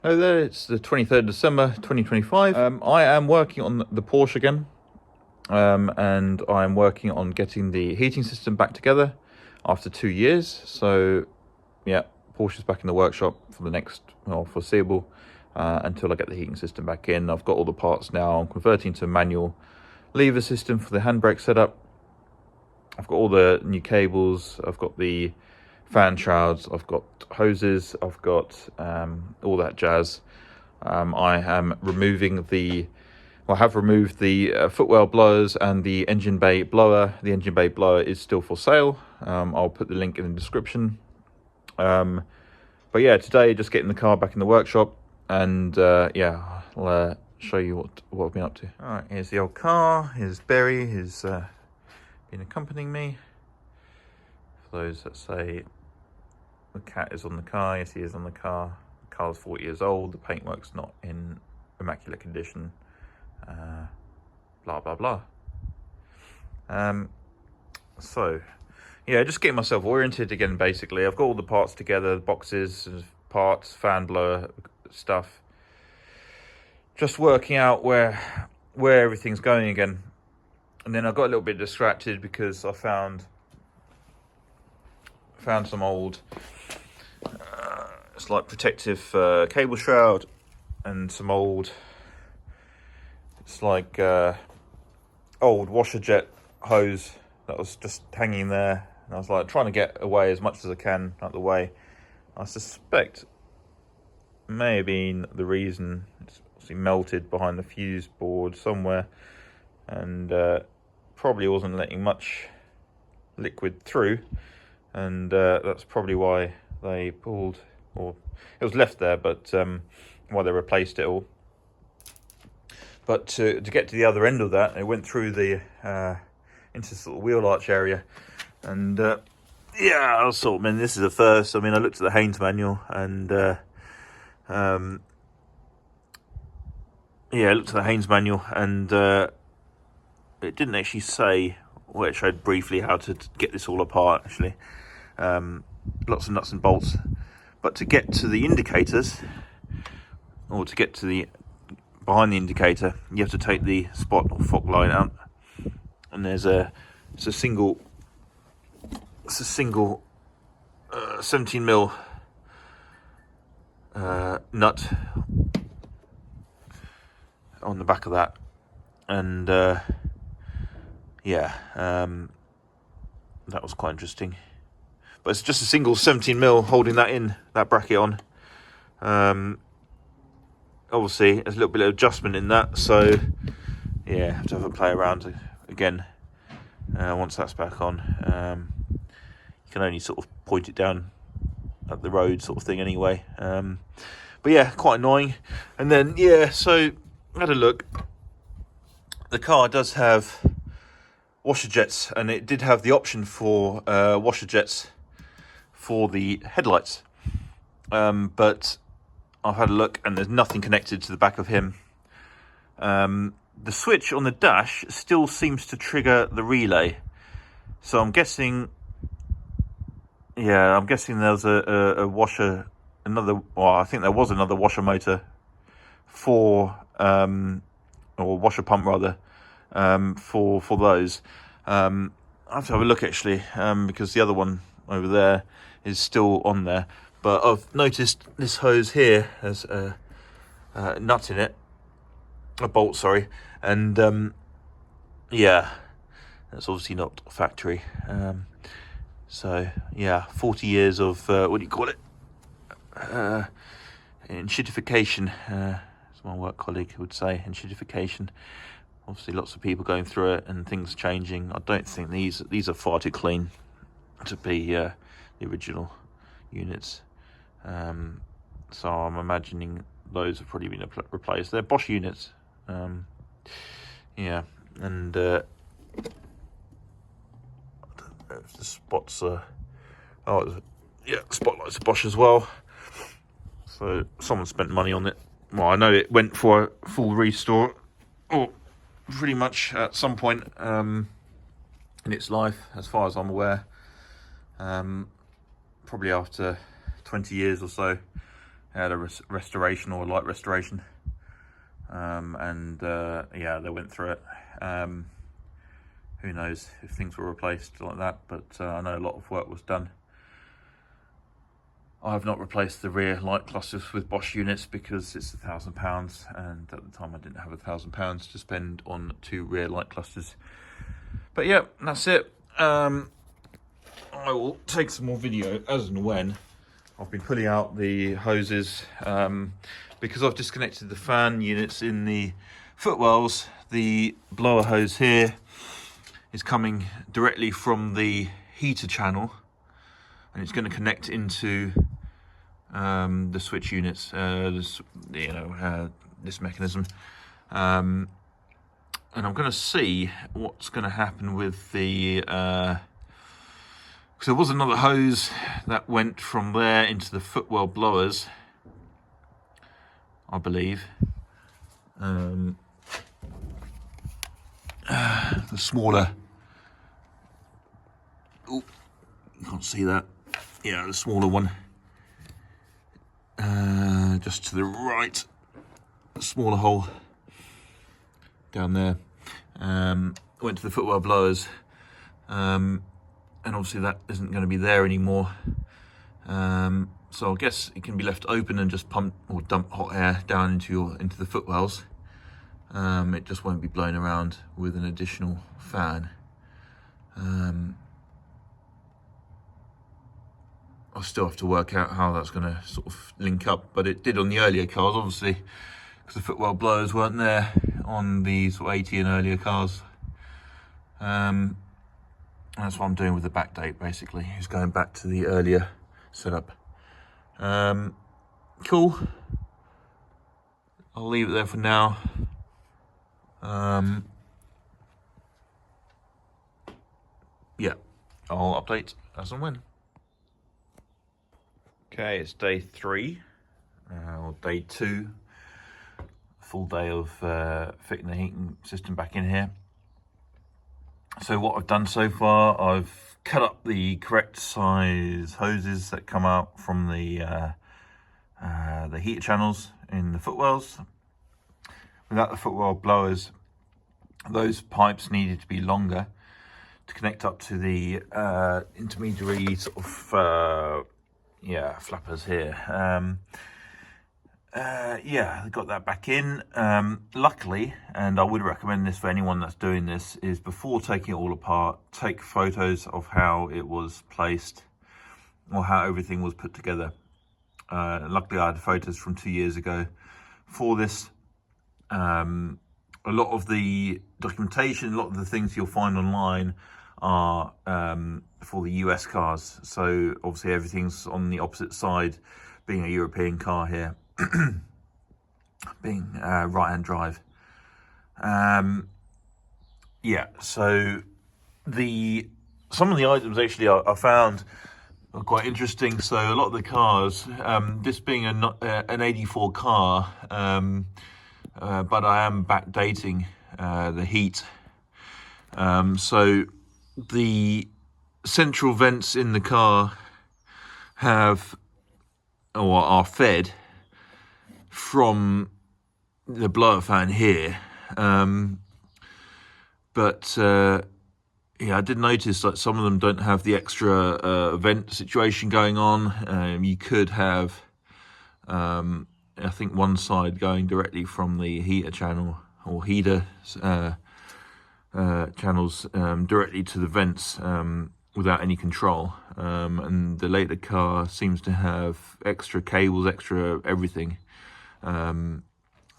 Hello there, it's the 23rd of December 2025. I am working on the Porsche again, and I'm working on getting the heating system back together after 2 years. So yeah, Porsche's back in the workshop for the next, well, foreseeable, until I get the heating system back in. I've got all the parts now. I'm converting to a manual lever system for the handbrake setup. I've got all the new cables, I've got the fan shrouds, I've got hoses, I've got all that jazz. I am removing I have removed the footwell blowers and the engine bay blower. The engine bay blower is still for sale. I'll put the link in the description. But yeah, today just getting the car back in the workshop, and yeah, I'll show you what I've been up to. All right, here's the old car. Here's Barry, who's been accompanying me. For those that say the cat is on the car, yes, he is on the car. The car's 40 years old. The paintwork's not in immaculate condition. Blah blah blah. So yeah, just getting myself oriented again. Basically, I've got all the parts together, the boxes, parts, fan blower stuff. Just working out where everything's going again. And then I got a little bit distracted because I found some old, it's like protective cable shroud, and some old, it's like old washer jet hose that was just hanging there. And I was like trying to get away as much as I can out the way. I suspect may have been the reason. It's obviously melted behind the fuse board somewhere, and probably wasn't letting much liquid through, and that's probably why they pulled, or it was left there, but why they replaced it all. But to get to the other end of that, it went through the into this little wheel arch area, and yeah, I was sort of, man, this is a first. I mean, I looked at the Haynes manual, and yeah, I looked at the Haynes manual, and it didn't actually say, well, it showed briefly how to get this all apart, actually. Lots of nuts and bolts. But to get to the indicators, or to get to the behind the indicator, you have to take the spot or fog line out. And it's a single 17mm nut on the back of that. And yeah, that was quite interesting. But it's just a single 17mm holding that bracket on. Obviously, there's a little bit of adjustment in that, so yeah, have to have a play around again once that's back on. You can only sort of point it down at the road, sort of thing, anyway. But yeah, quite annoying. And then yeah, so I had a look. The car does have washer jets, and it did have the option for washer jets for the headlights, but I've had a look and there's nothing connected to the back of him. The switch on the dash still seems to trigger the relay, so I'm guessing there's a washer, I think there was another washer motor for or washer pump rather, for those. I have to have a look, actually, because the other one over there is still on there. But I've noticed this hose here has a nut in it, a bolt, sorry, and yeah, that's obviously not factory. So yeah, 40 years of what do you call it? Enshittification. As my work colleague would say, enshittification. Obviously, lots of people going through it and things changing. I don't think these are far too clean to be the original units. So I'm imagining those have probably been replaced. They're Bosch units. Yeah, and I don't know if the spots are. Yeah, spotlights are Bosch as well. So someone spent money on it. Well, I know it went for a full restore, or pretty much at some point in its life, as far as I'm aware. Probably after 20 years or so, They had a restoration or a light restoration, yeah, they went through it. Who knows if things were replaced like that, but I know a lot of work was done. I have not replaced the rear light clusters with Bosch units because it's £1,000, and at the time I didn't have £1,000 to spend on 2 rear light clusters. But yeah, that's it. I will take some more video as and when. I've been pulling out the hoses because I've disconnected the fan units in the footwells. The blower hose here is coming directly from the heater channel, and it's going to connect into the switch units, this mechanism, and I'm going to see what's going to happen with the because there was another hose that went from there into the footwell blowers, I believe. The smaller, oh, you can't see that. Yeah, the smaller one, just to the right, a smaller hole down there, went to the footwell blowers, and obviously that isn't going to be there anymore, so I guess it can be left open and just pump or dump hot air down into the footwells. It just won't be blown around with an additional fan. I'll still have to work out how that's going to sort of link up, but it did on the earlier cars, obviously, because the footwell blowers weren't there on the sort of 80 and earlier cars. That's what I'm doing with the Backdate, basically, is going back to the earlier setup. Cool. I'll leave it there for now. Yeah, I'll update as and when. Okay, it's day 3, or day 2. Full day of fitting the heating system back in here. So what I've done so far, I've cut up the correct size hoses that come out from the heater channels in the footwells. Without the footwell blowers, those pipes needed to be longer to connect up to the intermediary sort of flappers here. Yeah, got that back in. Luckily, and I would recommend this for anyone that's doing this, is before taking it all apart, take photos of how it was placed or how everything was put together. Luckily, I had photos from 2 years ago for this. A lot of the documentation, a lot of the things you'll find online are for the US cars. So obviously everything's on the opposite side, being a European car here. Being right-hand drive. Yeah, so some of the items actually I found are quite interesting. So a lot of the cars, this being an 84 car, but I am backdating the heat. So the central vents in the car are fed from the blower fan here, but yeah, I did notice that some of them don't have the extra vent situation going on. You could have, I think, one side going directly from the heater channel or heater channels directly to the vents without any control, and the later car seems to have extra cables, extra everything.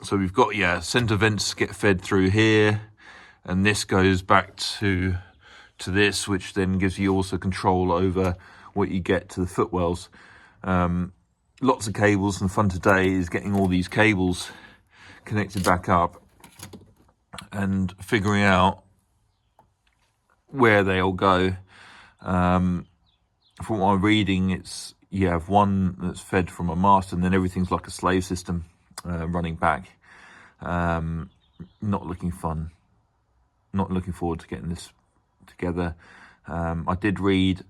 So we've got, center vents get fed through here, and this goes back to this, which then gives you also control over what you get to the footwells. Lots of cables, and the fun today is getting all these cables connected back up and figuring out where they all go. From what I'm reading, you have one that's fed from a mast, and then everything's like a slave system running back. Not looking fun. Not looking forward to getting this together. I did read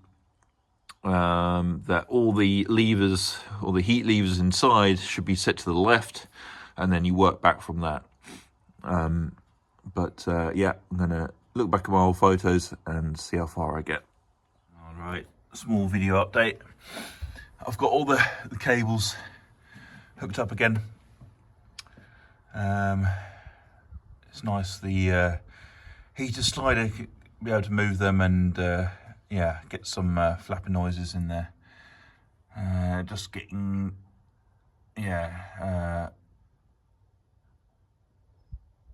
that all the levers, or the heat levers inside, should be set to the left, and then you work back from that. Yeah, I'm gonna look back at my old photos and see how far I get. All right, small video update. I've got all the cables hooked up again. It's nice, the heater slider, be able to move them and yeah, get some flapping noises in there. Just getting, yeah,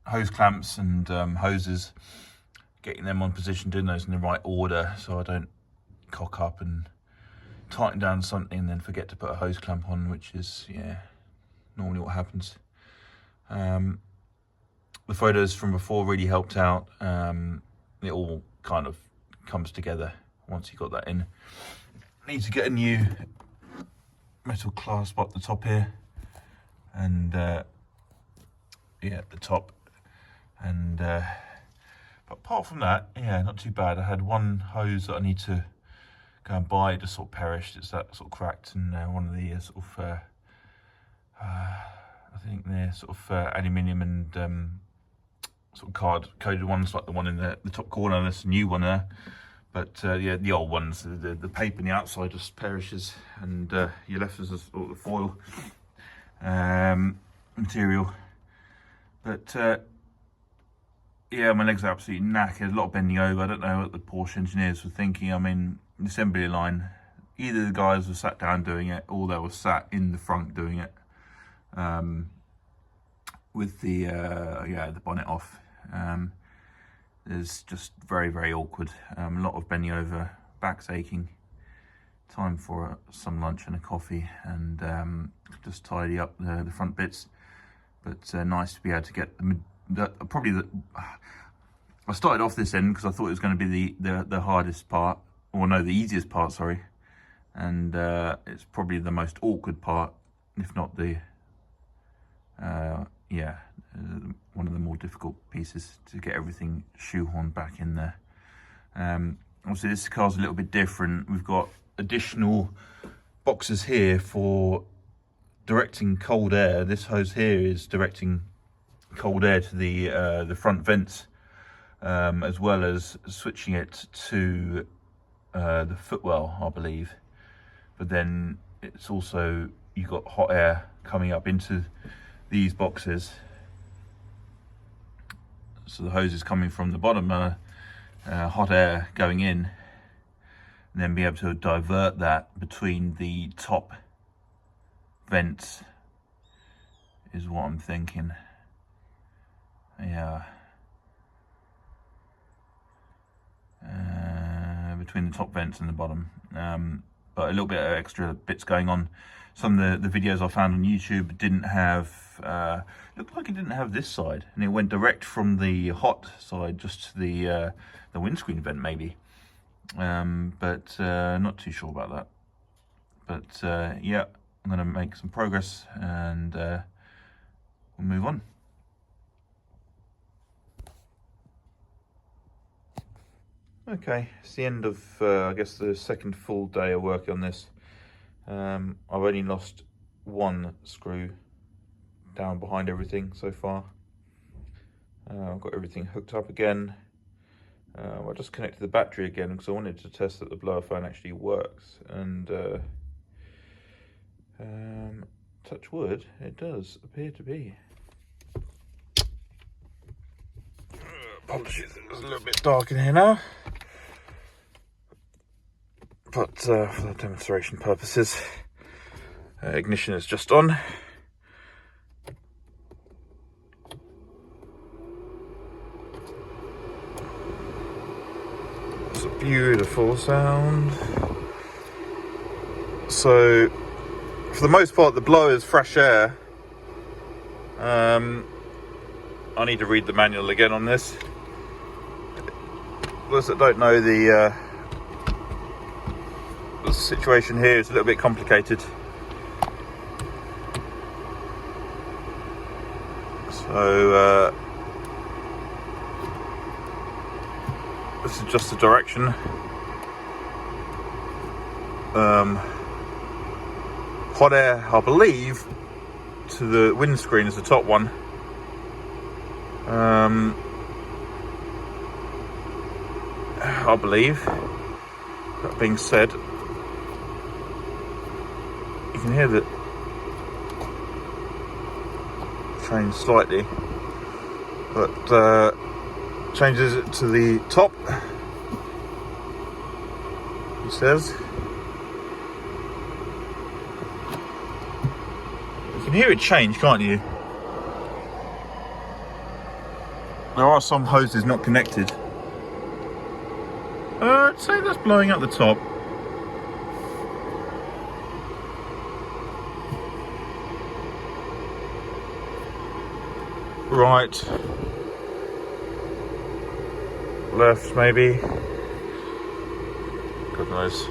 hose clamps and hoses, getting them on position, doing those in the right order so I don't cock up and tighten down something and then forget to put a hose clamp on, which is, yeah, normally what happens. The photos from before really helped out. It all kind of comes together once you got that in. Need to get a new metal clasp up the top here, and yeah, the top, and but apart from that, yeah, not too bad. I had one hose that I need to go and buy, it just sort of perished. It's that sort of cracked, and one of the sort of I think they're sort of aluminium and sort of card coded ones, like the one in the top corner. There's a new one there, but yeah, the old ones, the paper on the outside just perishes, and you're left with sort of the foil material. But yeah, my legs are absolutely knackered. A lot of bending over. I don't know what the Porsche engineers were thinking. I mean, the assembly line, either the guys were sat down doing it, or they were sat in the front doing it, with the yeah, the bonnet off. It's just very, very awkward. A lot of bending over, back's aching. Time for some lunch and a coffee, and just tidy up the front bits. But nice to be able to get I started off this end because I thought it was going to be the hardest part, or no, the easiest part, sorry. And it's probably the most awkward part, if not the yeah, one of the more difficult pieces to get everything shoehorned back in there. Obviously this car's a little bit different. We've got additional boxes here for directing cold air. This hose here is directing cold air to the front vents, as well as switching it to the footwell, I believe. But then it's also, you've got hot air coming up into these boxes, so the hose is coming from the bottom, hot air going in, and then be able to divert that between the top vents is what I'm thinking. Yeah, between the top vents and the bottom, but a little bit of extra bits going on. Some of the videos I found on YouTube didn't have, looked like it didn't have this side, and it went direct from the hot side just to the windscreen vent maybe, but not too sure about that. But yeah, I'm gonna make some progress, and we'll move on. Okay, it's the end of I guess the second full day of work on this. I've only lost one screw down behind everything so far. I've got everything hooked up again. I just connected the battery again because I wanted to test that the blower fan actually works, and touch wood, it does appear to be. Apologies, it was a little bit dark in here now, but for the demonstration purposes, ignition is just on. It's a beautiful sound. So for the most part the blower is fresh air. I need to read the manual again on this. Those that don't know, the situation here is a little bit complicated. So this is just the direction. hot air, I believe, to the windscreen is the top one. I believe. That being said, you can hear that change slightly, but changes it to the top. He says you can hear it change, can't you? There are some hoses not connected. I'd say that's blowing up the top. Right. Left, maybe. God knows.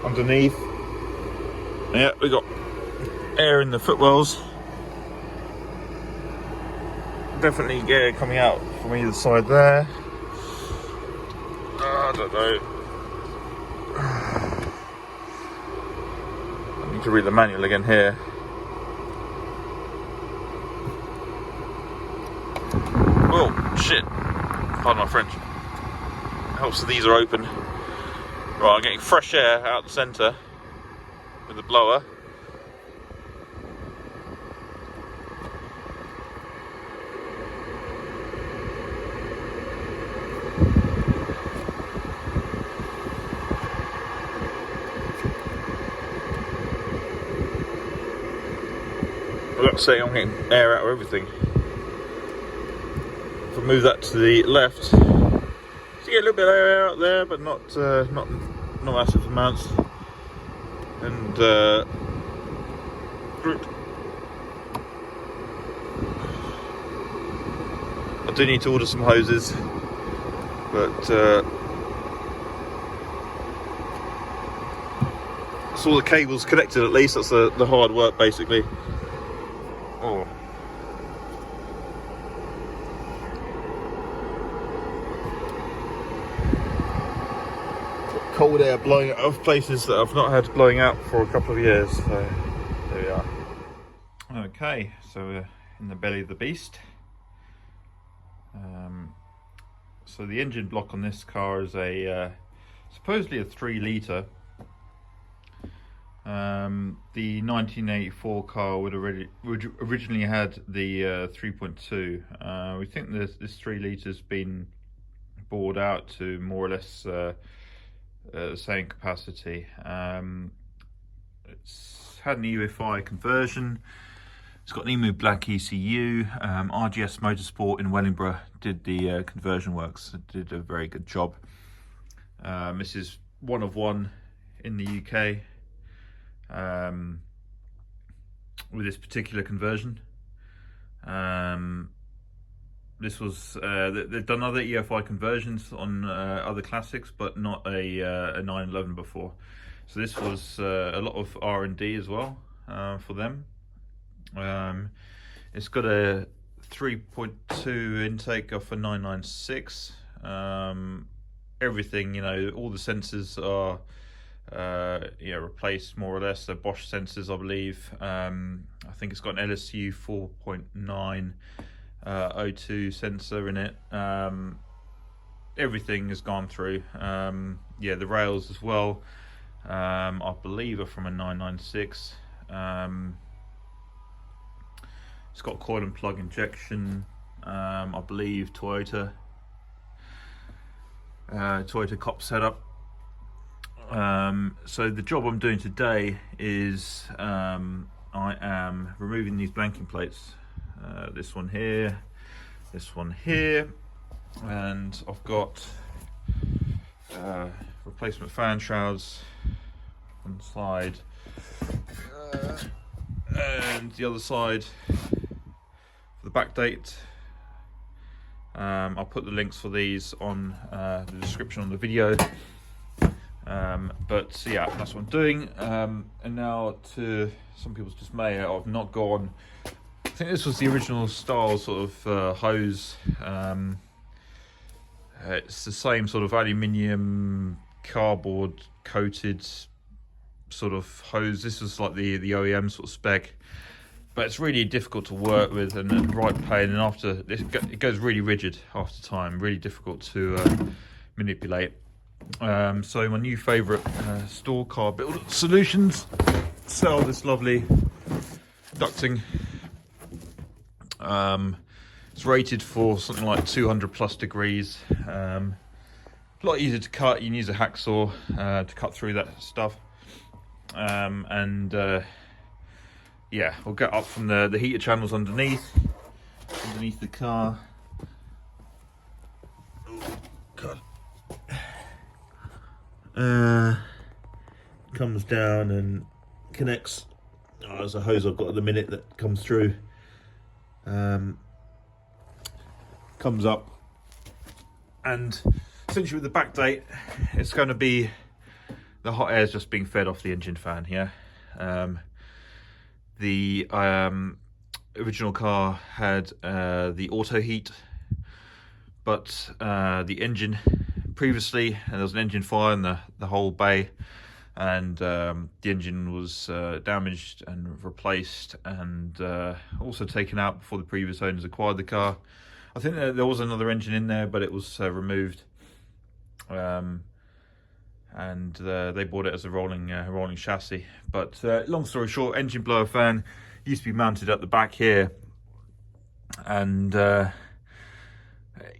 Underneath. Yeah, we got air in the footwells. Definitely air coming out from either side there. I don't know. I need to read the manual again here. Oh, shit. Pardon my French. Helps that these are open. Right, I'm getting fresh air out the centre with the blower. I've got to say, I'm getting air out of everything. If I move that to the left, so you get a little bit of air out there, but not massive amounts. And I do need to order some hoses, but so all the cables connected at least. That's the hard work basically. Oh. Cold air blowing out of places that I've not had blowing out for a couple of years. So there we are. Okay, so we're in the belly of the beast. So the engine block on this car is a supposedly a 3 litre. The 1984 car would originally had the 3.2. We think this 3 litres been bored out to more or less the same capacity. It's had an EFI conversion. It's got an EMU black ECU. RGS Motorsport in Wellingborough did the conversion works. Did a very good job. This is one of one in the UK. With this particular conversion. This was they've done other EFI conversions on other classics, but not a 911 before. So this was a lot of R&D as well for them. It's got a 3.2 intake off a 996. Everything, you know, all the sensors are replaced more or less. They're Bosch sensors, I believe. I think it's got an LSU 4.9 O2 sensor in it. Everything has gone through. The rails as well, I believe are from a 996. It's got coil and plug injection. I believe Toyota cop setup. So the job I'm doing today is I am removing these blanking plates. This one here, and I've got replacement fan shrouds on the side, and the other side for the Backdate. I'll put the links for these on the description on the video. But yeah, that's what I'm doing. And now, to some people's dismay, I've not gone. I think this was the original style sort of hose. It's the same sort of aluminium cardboard coated sort of hose. This is like the OEM sort of spec, but it's really difficult to work with and a right pain, and after it goes really rigid after time, really difficult to manipulate. So my new favourite store car builder solutions sell this lovely ducting. It's rated for something like 200 plus degrees. A lot easier to cut. You can use a hacksaw to cut through that stuff. Yeah, we'll get up from the heater channels underneath the car. Oh, God. Comes down and connects. Oh, there's a hose I've got at the minute that comes through. Comes up, and essentially with the Backdate, it's going to be the hot air is just being fed off the engine fan here. The original car had the auto heat, but the engine previously, and there was an engine fire in the whole bay, and the engine was damaged and replaced, and also taken out before the previous owners acquired the car. I think there was another engine in there, but it was removed, and they bought it as a rolling chassis. But long story short, engine blower fan used to be mounted at the back here, and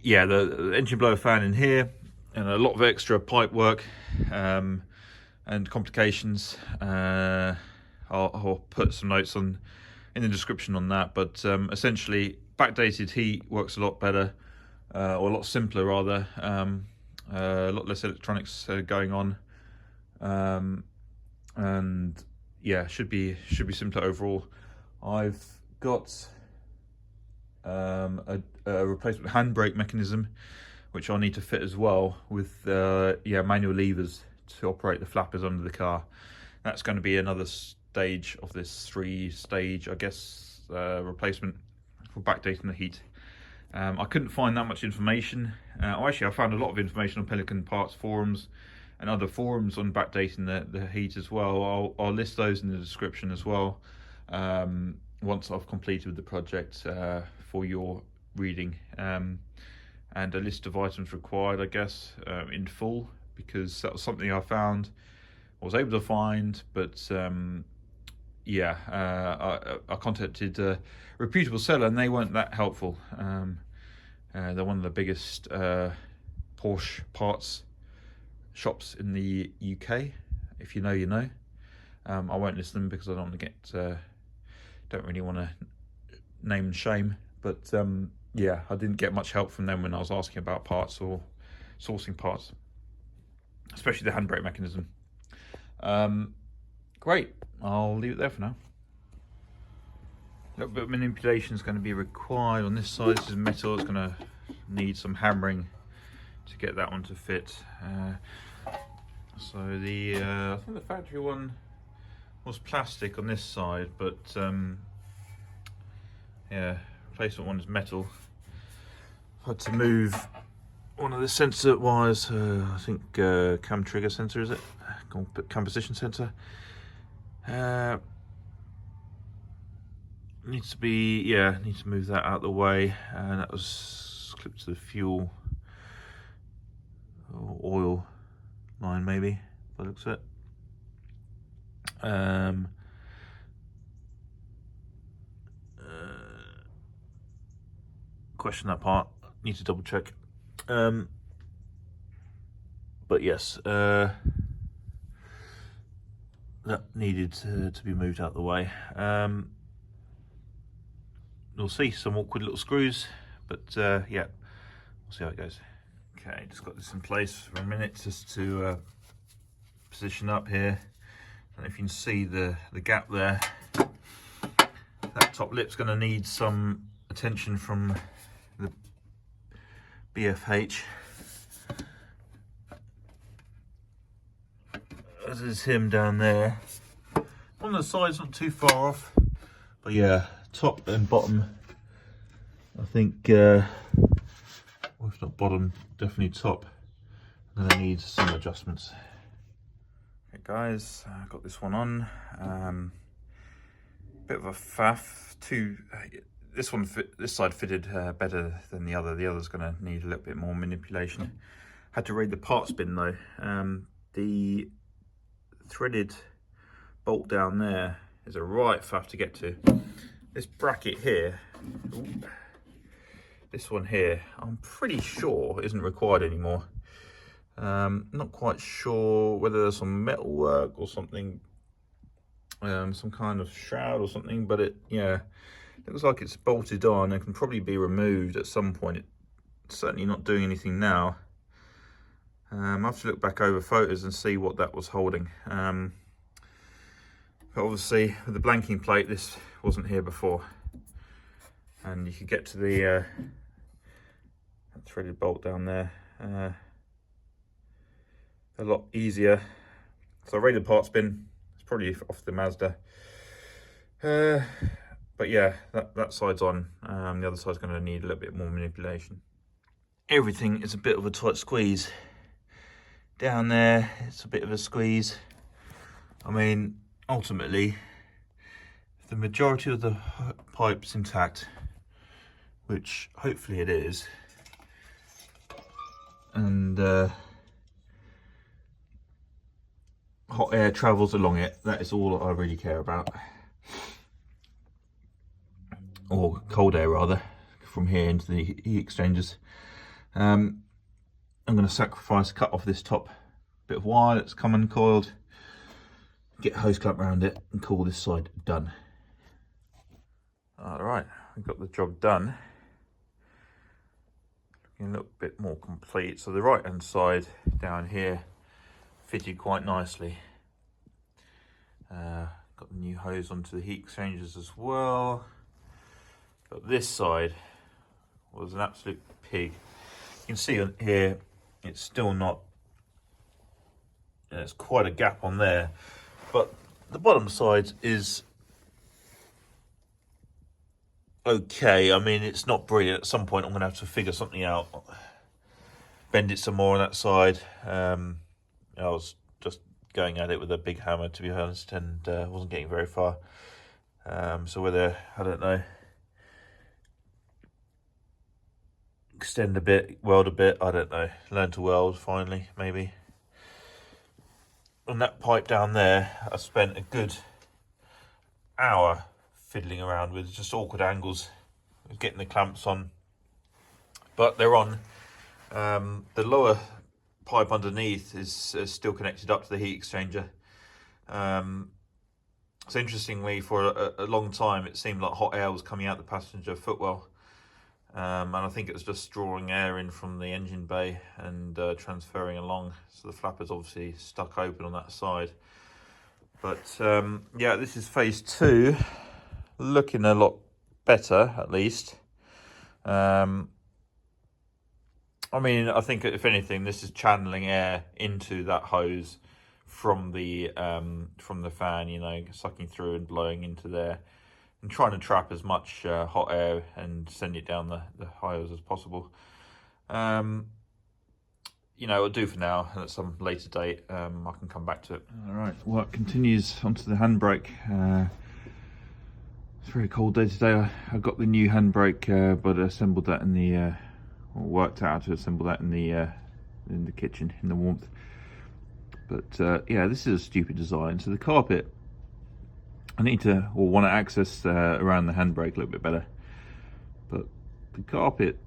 yeah, the engine blower fan in here, and a lot of extra pipe work and complications. I'll put some notes in the description on that, but essentially backdated heat works a lot better, or a lot simpler rather. A lot less electronics going on, and yeah, should be simpler overall. I've got a replacement handbrake mechanism, which I'll need to fit as well, with yeah, manual levers to operate the flappers under the car. That's going to be another stage of this 3-stage, I guess, replacement for backdating the heat. I couldn't find that much information. Actually, I found a lot of information on Pelican Parts Forums and other forums on backdating the heat as well. I'll list those in the description as well, once I've completed the project, for your reading. And a list of items required, I guess, in full, because that was something I was able to find, but yeah, I contacted a reputable seller and they weren't that helpful. They're one of the biggest Porsche parts shops in the UK. If you know, you know. I won't list them because I don't want to get, don't really want to name and shame, but yeah, I didn't get much help from them when I was asking about parts or sourcing parts, especially the handbrake mechanism. Great, I'll leave it there for now. A little bit of manipulation is going to be required on this side. This is metal. It's going to need some hammering to get that one to fit. So I think the factory one was plastic on this side, but yeah, replacement one is metal. I've had to move one of the sensor wires. I think cam trigger sensor, is it? Cam position sensor. Needs to move that out of the way, and that was clipped to the fuel or oil line, maybe, by the looks of it. Question that part, need to double check. But yes, that needed to be moved out of the way. We'll see, some awkward little screws, but yeah, we'll see how it goes. Okay, just got this in place for a minute just to position up here. I don't know if you can see the gap there. That top lip's going to need some attention from the BFH. As is him down there. On the side's not too far off, but yeah, top and bottom, I think, or if not bottom, definitely top, I'm going to need some adjustments. Okay guys, I got this one on. Bit of a faff. This side fitted better than the other. The other's going to need a little bit more manipulation. Had to raid the parts bin though. The threaded bolt down there is a right faff to get to. This bracket here, this one here, I'm pretty sure isn't required anymore. Not quite sure whether there's some metal work or something, some kind of shroud or something, but it looks like it's bolted on and can probably be removed at some point. It's certainly not doing anything now. I have to look back over photos and see what that was holding. But obviously with the blanking plate, this wasn't here before, and you could get to the threaded bolt down there a lot easier. So I raided the parts bin. It's probably off the Mazda, but yeah, that side's on. The other side's going to need a little bit more manipulation. Everything is a bit of a tight squeeze down there. It's a bit of a squeeze. I mean, ultimately, if the majority of the pipe's intact, which hopefully it is, and hot air travels along it, that is all I really care about. Or cold air rather, from here into the heat exchangers. I'm going to cut off this top bit of wire that's come uncoiled, get a hose clamp around it, and call this side done. Alright, we've got the job done. Looking a little bit more complete. So the right hand side down here fitted quite nicely. Got the new hose onto the heat exchangers as well. But this side was an absolute pig. You can see on here, it's still not, there's quite a gap on there, but the bottom side is okay. I mean, it's not brilliant. At some point I'm going to have to figure something out, bend it some more on that side. I was just going at it with a big hammer, to be honest, and wasn't getting very far. So whether, I don't know, extend a bit, weld a bit, I don't know, learn to weld finally, maybe. On that pipe down there, I spent a good hour fiddling around with just awkward angles, getting the clamps on, but they're on. The lower pipe underneath is still connected up to the heat exchanger. So interestingly, for a long time it seemed like hot air was coming out the passenger footwell, and I think it was just drawing air in from the engine bay and transferring along. So the flapper's obviously stuck open on that side. But yeah, this is phase 2, looking a lot better at least. I mean, I think if anything, this is channeling air into that hose from the fan, you know, sucking through and blowing into there, and trying to trap as much hot air and send it down the hose as possible. You know, it'll do for now, and at some later date I can come back to it. All right, work continues onto the handbrake. It's a very cold day today. I got the new handbrake, but assembled that in the worked out how to assemble that in the kitchen in the warmth. But yeah, this is a stupid design. So the carpet, I need to, or want to access around the handbrake a little bit better, but the carpet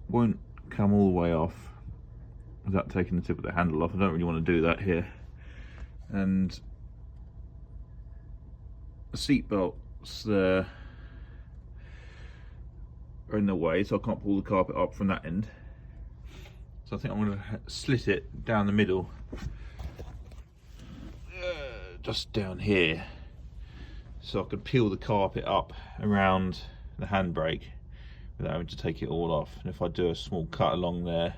won't come all the way off without taking the tip of the handle off. I don't really want to do that here. And the seat belts are in the way, so I can't pull the carpet up from that end. So I think I'm going to slit it down the middle, just down here, so I could peel the carpet up around the handbrake without having to take it all off. And if I do a small cut along there,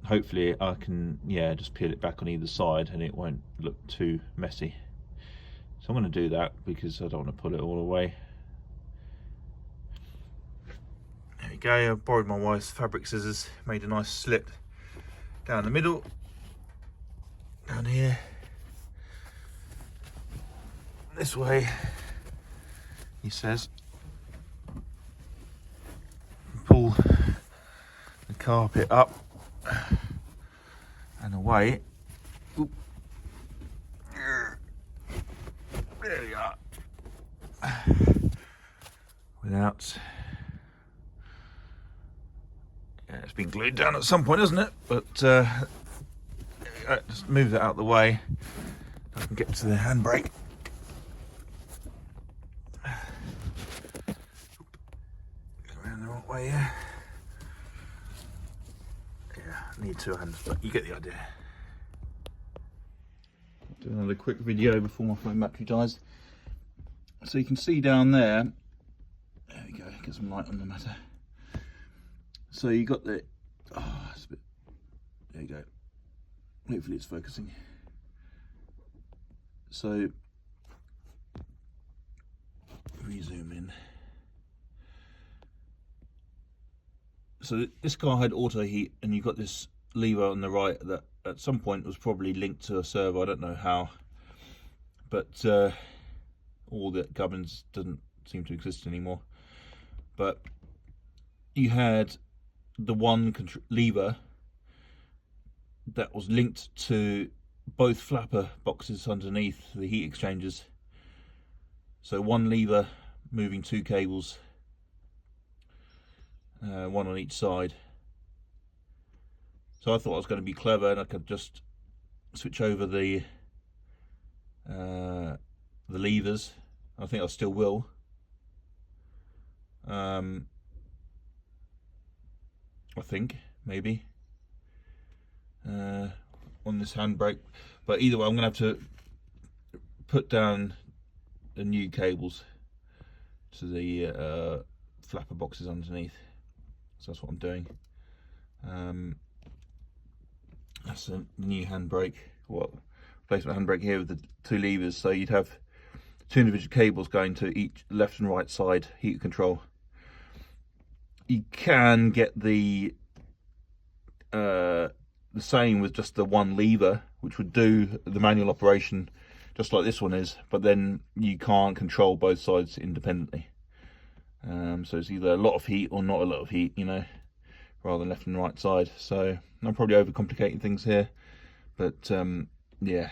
hopefully I can, yeah, just peel it back on either side and it won't look too messy. So I'm going to do that because I don't want to pull it all away. There you go, I borrowed my wife's fabric scissors, made a nice slit down the middle. down here. This way, he says, pull the carpet up and away. Oop. There we are. Without, yeah, it's been glued down at some point, isn't it? But just move that out of the way. I can get to the handbrake. Around the wrong way, yeah. Yeah, need two hands, but you get the idea. Do another quick video before my phone battery dies. So you can see down there. There we go. Get some light on the matter. So you got the. Oh, it's a bit. There you go. Hopefully it's focusing. So re-zoom in. So this car had auto heat, and you've got this lever on the right that at some point was probably linked to a servo. I don't know how, but all the gubbins doesn't seem to exist anymore. But you had the one lever that was linked to both flapper boxes underneath the heat exchangers. So one lever moving two cables, one on each side. So I thought I was going to be clever and I could just switch over the levers. I think I still will. I think maybe on this handbrake, but either way I'm going to have to put down the new cables to the flapper boxes underneath. So that's what I'm doing. That's the new handbrake. Well, replacement handbrake here with the two levers. So you'd have two individual cables going to each left and right side heat control. You can get the same with just the one lever, which would do the manual operation just like this one is, but then you can't control both sides independently. So it's either a lot of heat or not a lot of heat, you know, rather than left and right side. So I'm probably overcomplicating things here, but yeah,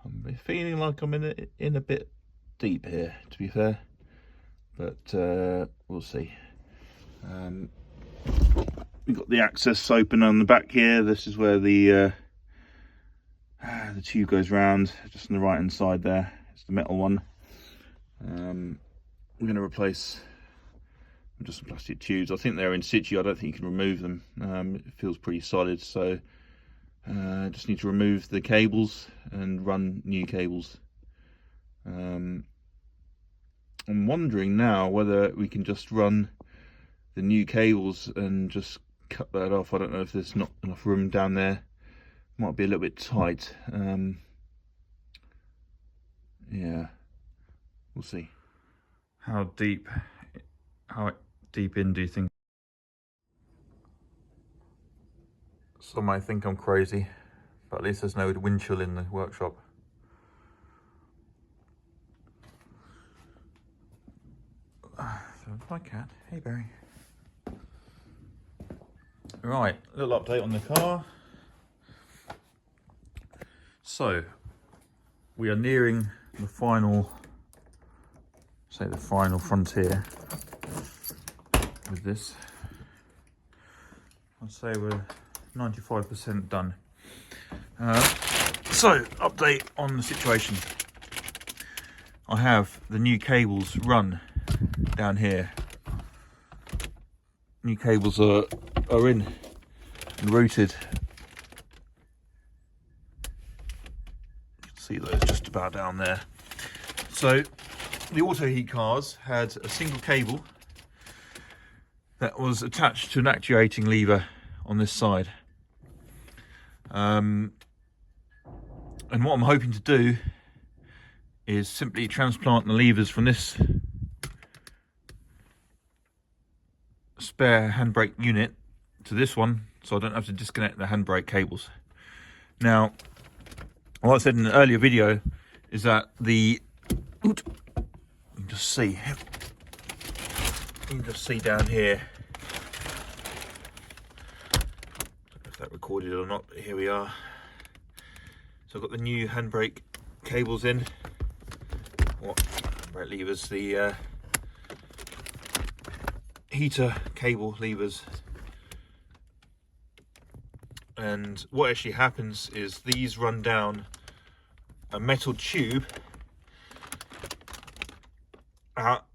I'm feeling like I'm in a bit deep here, to be fair, but we'll see. We've got the access open on the back here. This is where the tube goes round, just on the right hand side there. It's the metal one. We're going to replace just some plastic tubes. I think they're in situ. I don't think you can remove them. It feels pretty solid, so just need to remove the cables and run new cables. I'm wondering now whether we can just run the new cables and just cut that off. I don't know if there's not enough room down there. Might be a little bit tight. Yeah, we'll see. How deep in do you think? Some might think I'm crazy, but at least there's no wind chill in the workshop. So my cat. Hey Barry. Right, a little update on the car. So we are nearing the final frontier with this. I'd say we're 95% done. So update on the situation. I have the new cables run down here. New cables are in and routed. You can see those just about down there. So the auto heat cars had a single cable that was attached to an actuating lever on this side. And what I'm hoping to do is simply transplant the levers from this spare handbrake unit to this one, so I don't have to disconnect the handbrake cables. Now, what I said in an earlier video is that you can just see down here, I don't know if that recorded or not, but here we are. So I've got the new handbrake cables in, what handbrake levers, the heater cable levers. And what actually happens is these run down a metal tube out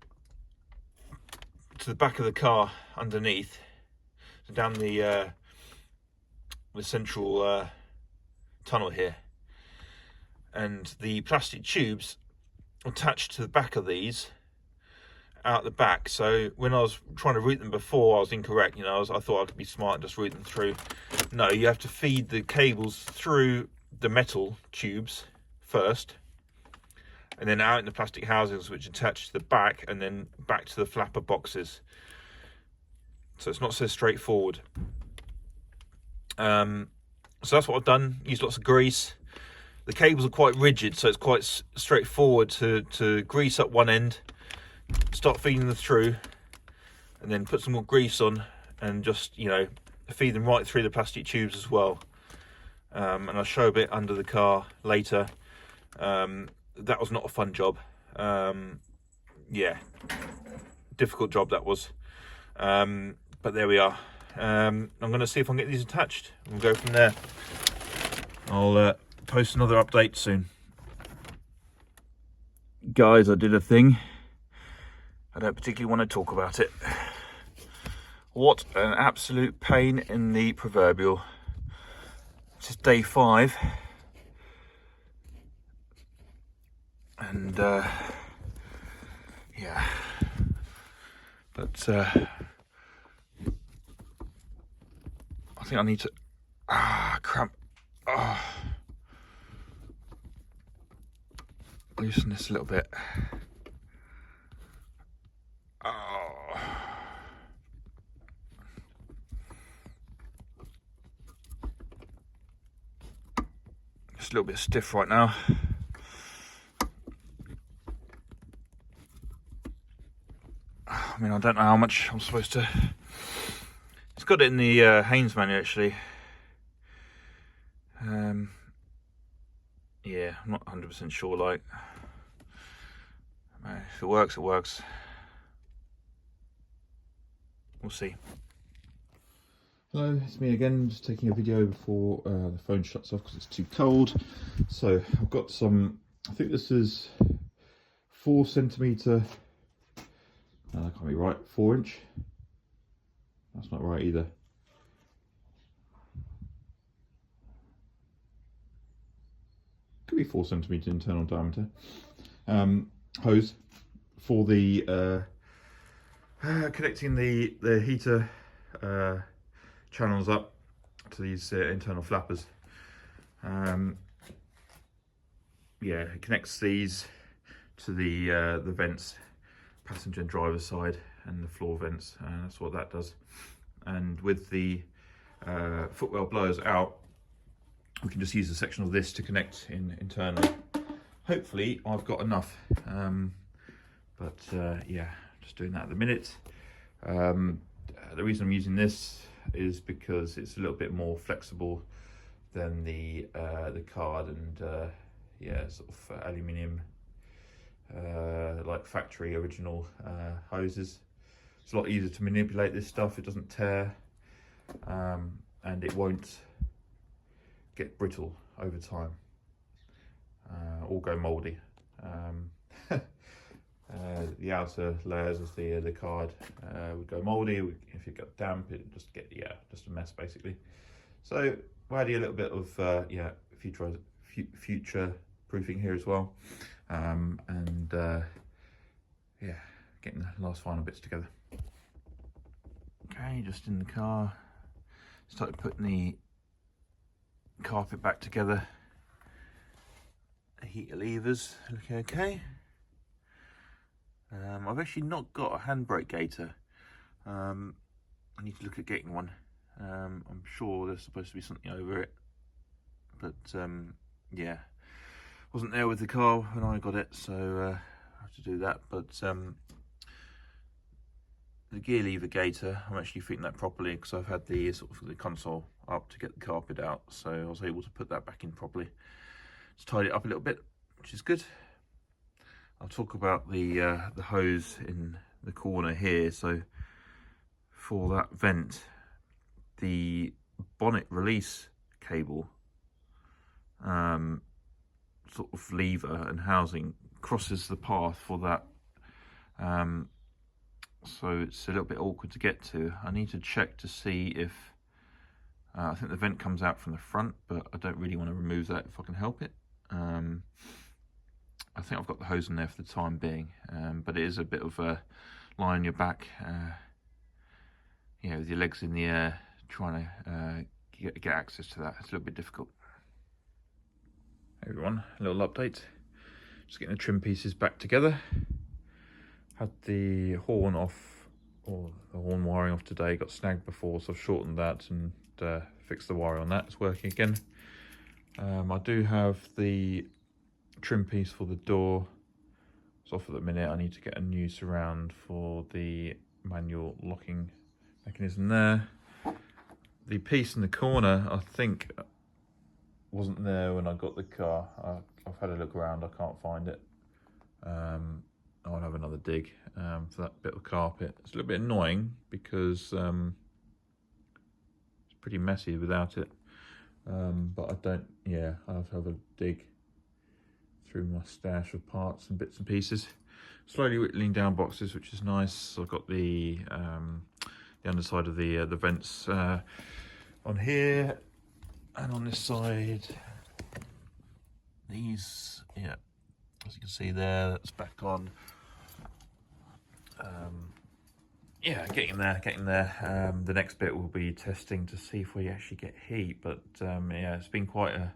to the back of the car underneath, so down the central tunnel here, and the plastic tubes attached to the back of these out the back. So when I was trying to route them before, I was incorrect. You know, I thought I could be smart and just route them through. No, you have to feed the cables through the metal tubes first, and then out in the plastic housings which attach to the back, and then back to the flapper boxes. So it's not so straightforward. So that's what I've done. Used lots of grease. The cables are quite rigid, so it's quite straightforward to grease up one end, start feeding them through, and then put some more grease on and just, you know, feed them right through the plastic tubes as well. And I'll show a bit under the car later. That was not a fun job. Yeah, difficult job that was. But there we are. I'm going to see if I can get these attached and we'll go from there. I'll post another update soon. Guys, I did a thing. I don't particularly want to talk about it. What an absolute pain in the proverbial. This is day 5. And yeah. But I think I need to cramp. Loosen this a little bit. Just a little bit stiff right now. I mean, I don't know how much I'm supposed to. It's got it in the Haynes manual actually. Yeah, I'm not 100% sure. Like, if it works, it works. We'll see. Hello, it's me again, just taking a video before the phone shuts off because it's too cold. So I've got some, I think this is 4 centimetre, no, that can't be right, 4 inch. That's not right either. Could be 4 centimetre internal diameter. Hose for the connecting the heater channels up to these internal flappers. Yeah, it connects these to the vents, passenger and driver side, and the floor vents, and that's what that does. And with the footwell blowers out, we can just use a section of this to connect internally. Hopefully I've got enough, but yeah, just doing that at the minute. The reason I'm using this is because it's a little bit more flexible than the card and yeah, sort of aluminium like factory original hoses. It's a lot easier to manipulate this stuff. It doesn't tear, and it won't get brittle over time or go mouldy. The outer layers of the card would go mouldy. If it got damp, it just get just a mess basically. So we're adding a little bit of future proofing here as well, and yeah, getting the last final bits together. Okay, just in the car, started putting the carpet back together. The heater levers looking okay. I've actually not got a handbrake gaiter. I need to look at getting one. I'm sure there's supposed to be something over it, but yeah, wasn't there with the car when I got it, so I have to do that. But the gear lever gaiter, I'm actually fitting that properly because I've had the sort of the console up to get the carpet out, so I was able to put that back in properly. Just tidy it up a little bit, which is good. I'll talk about the hose in the corner here. So for that vent, the bonnet release cable sort of lever and housing crosses the path for that, so it's a little bit awkward to get to. I need to check to see if I think the vent comes out from the front, but I don't really want to remove that if I can help it. I think I've got the hose in there for the time being, but it is a bit of a lie on your back, with your legs in the air, trying to get access to that. It's a little bit difficult. Hey everyone, a little update. Just getting the trim pieces back together. Had the horn off, or the horn wiring off today, got snagged before, so I've shortened that and fixed the wire on that. It's working again. I do have the trim piece for the door. It's off at the minute. I need to get a new surround for the manual locking mechanism there. The piece in the corner, I think, wasn't there when I got the car. I've had a look around, I can't find it. I'll have another dig for that bit of carpet. It's a little bit annoying because it's pretty messy without it. But I'll have to have a dig through my stash of parts and bits and pieces. Slowly whittling down boxes, which is nice. I've got the underside of the vents on here, and on this side, these, as you can see there, that's back on. Getting there. The next bit will be testing to see if we actually get heat, but it's been quite a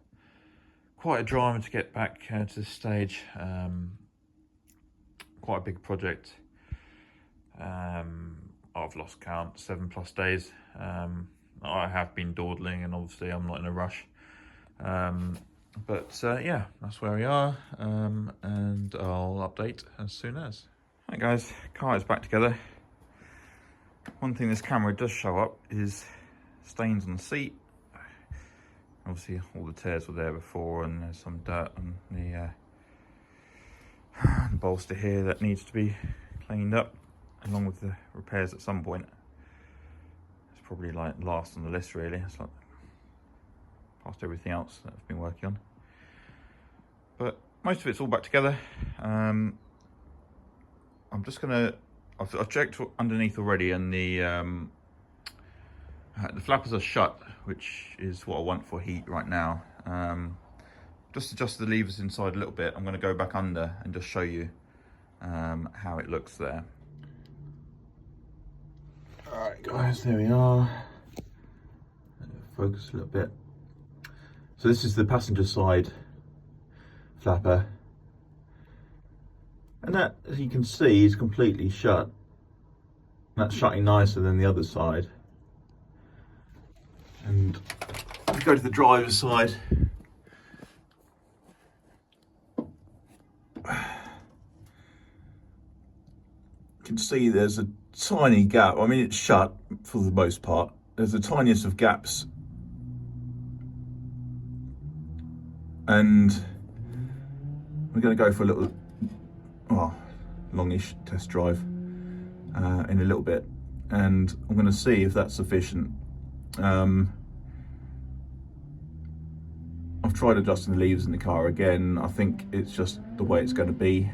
drama to get back to this stage. Quite a big project. I've lost count, 7+ days. I have been dawdling, and obviously I'm not in a rush. But that's where we are, and I'll update as soon as. Right guys, car is back together. One thing this camera does show up is stains on the seat. Obviously all the tears were there before, and there's some dirt on the bolster here that needs to be cleaned up, along with the repairs at some point. It's probably like last on the list really. It's like past everything else that I've been working on. But most of it's all back together. I'm just gonna, I've checked underneath already, and the flappers are shut, which is what I want for heat right now. Just adjust the levers inside a little bit. I'm going to go back under and just show you how it looks there. All right guys, there we are. Focus a little bit. So this is the passenger side flapper, and that, as you can see, is completely shut. That's shutting nicer than the other side. And if we go to the driver's side, you can see there's a tiny gap. I mean, it's shut for the most part. There's the tiniest of gaps, and we're going to go for a little, longish test drive in a little bit, and I'm going to see if that's sufficient. I've tried adjusting the levers in the car again. I think it's just the way it's going to be.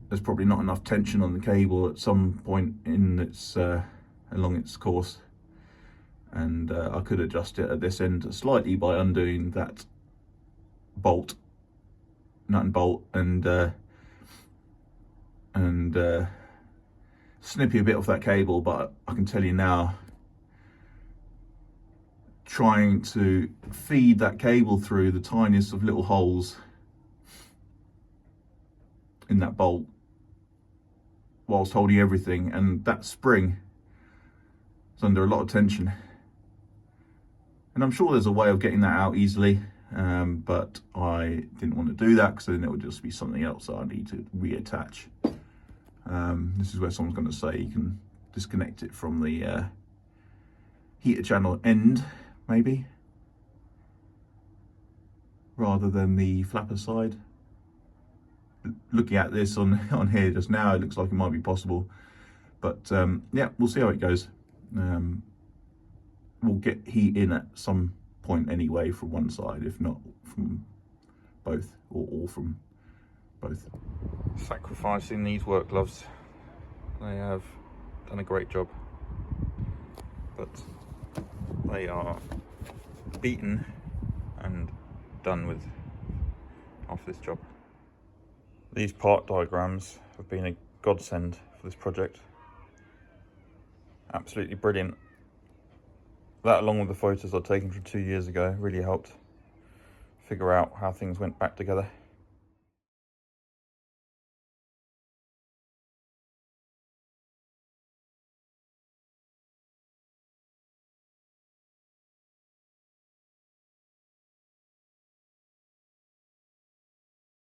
There's probably not enough tension on the cable at some point in its along its course, and I could adjust it at this end slightly by undoing that bolt, nut and bolt, and snippy a bit off that cable. But I can tell you now, trying to feed that cable through the tiniest of little holes in that bolt whilst holding everything, and that spring is under a lot of tension, and I'm sure there's a way of getting that out easily. but I didn't want to do that because then it would just be something else that I need to reattach. This is where someone's going to say you can disconnect it from the heater channel end, maybe, rather than the flapper side. Looking at this on here just now, it looks like it might be possible, but yeah, we'll see how it goes. We'll get heat in at some point anyway from one side, if not from both, or all from both. Sacrificing these work gloves, they have done a great job, but they are beaten and done with after this job. These part diagrams have been a godsend for this project. Absolutely brilliant. That, along with the photos I'd taken from 2 years ago, really helped figure out how things went back together.